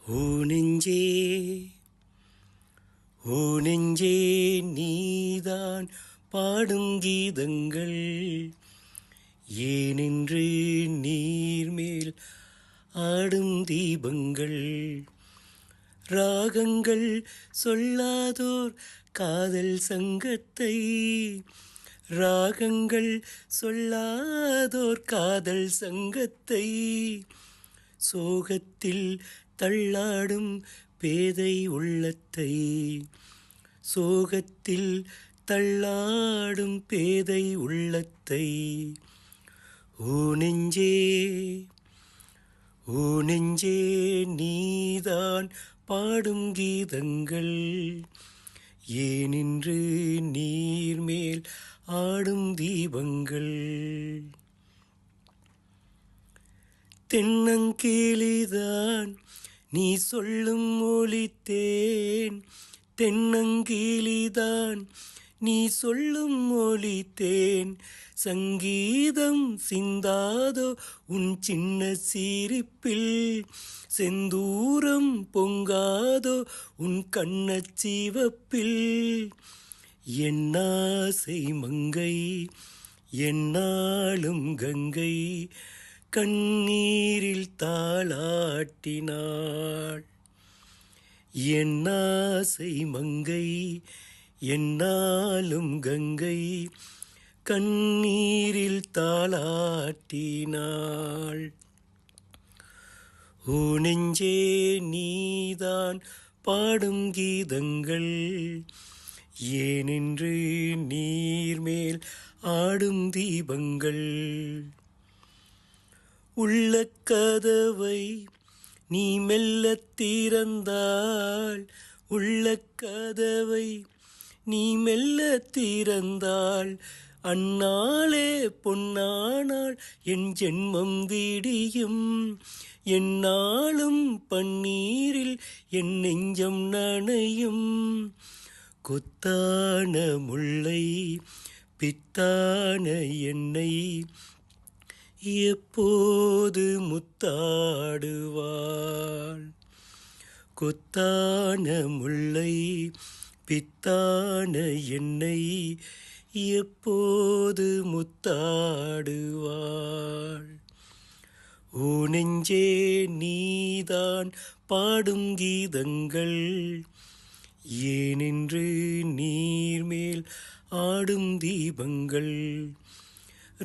ஓ நெஞ்சே, ஓ நெஞ்சே, நீதான் பாடும் கீதங்கள் ஏனென்று நீர்மேல் ஆடும் தீபங்கள், ராகங்கள் சொல்லாதோர் காதல் சங்கத்தை, ராகங்கள் சொல்லாதோர் காதல் சங்கத்தை, சோகத்தில் தள்ளாடும் பேதை உள்ளத்தை, சோகத்தில் தள்ளாடும் பேதை உள்ளத்தை. ஓ நெஞ்சே, ஓ நெஞ்சே, நீதான் பாடும் கீதங்கள் ஏனின்று நீர்மேல் ஆடும் தீபங்கள். தென்னங்கீழிதான் நீ சொல்லும் ஒலித்தேன், தென்னங்கீழிதான் நீ சொல்லும் ஒலித்தேன், சங்கீதம் சிந்தாதோ உன் சின்ன சிரிப்பில், செந்தூரம் பொங்காதோ உன் கண்ணச்சிவப்பில். என்னாசை மங்கை என்னாலும் கங்கை கண்ணீரில் தாளாட்டினாள். என்னாசை மங்கை என்னாலும் கங்கை கண்ணீரில் தாளாட்டினாள். ஓ நெஞ்சே, நீதான் பாடும் கீதங்கள் ஏனென்று நீர்மேல் ஆடும் தீபங்கள். உள்ள கதவை நீ மெல்லத் திறந்தாள், உள்ள கதவை நீ மெல்லத் திறந்தாள், அந்நாளே பொன்னானாள் என் ஜென்மம் விடியும், எந்நாளும் பன்னீரில் என் நெஞ்சம் நனையும். கொத்தான முல்லை பித்தான என்னை எப்போது முத்தாடுவாள், கொத்தான முல்லை பித்தான என்னை எப்போது முத்தாடுவாள். ஓ நெஞ்சே, நீதான் பாடும் கீதங்கள் ஏனென்று நீர்மேல் ஆடும் தீபங்கள்,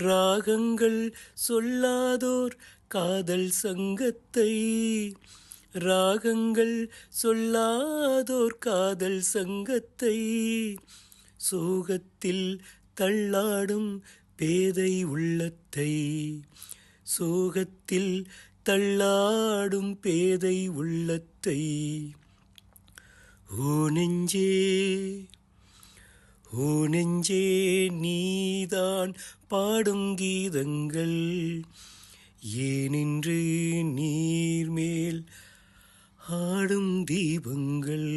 ராகங்கள் சொல்லாதோர் காதல் சங்கத்தை, ராகங்கள் சொல்லாதோர் காதல் சங்கத்தை, சோகத்தில் தள்ளாடும் பேதை உள்ளத்தை, சோகத்தில் தள்ளாடும் பேதை உள்ளத்தை. ஓ நெஞ்சே, ஓ நெஞ்சே, நீதான் பாடும் கீதங்கள் ஏனின்று நீர்மேல் ஆடும் தீபங்கள்.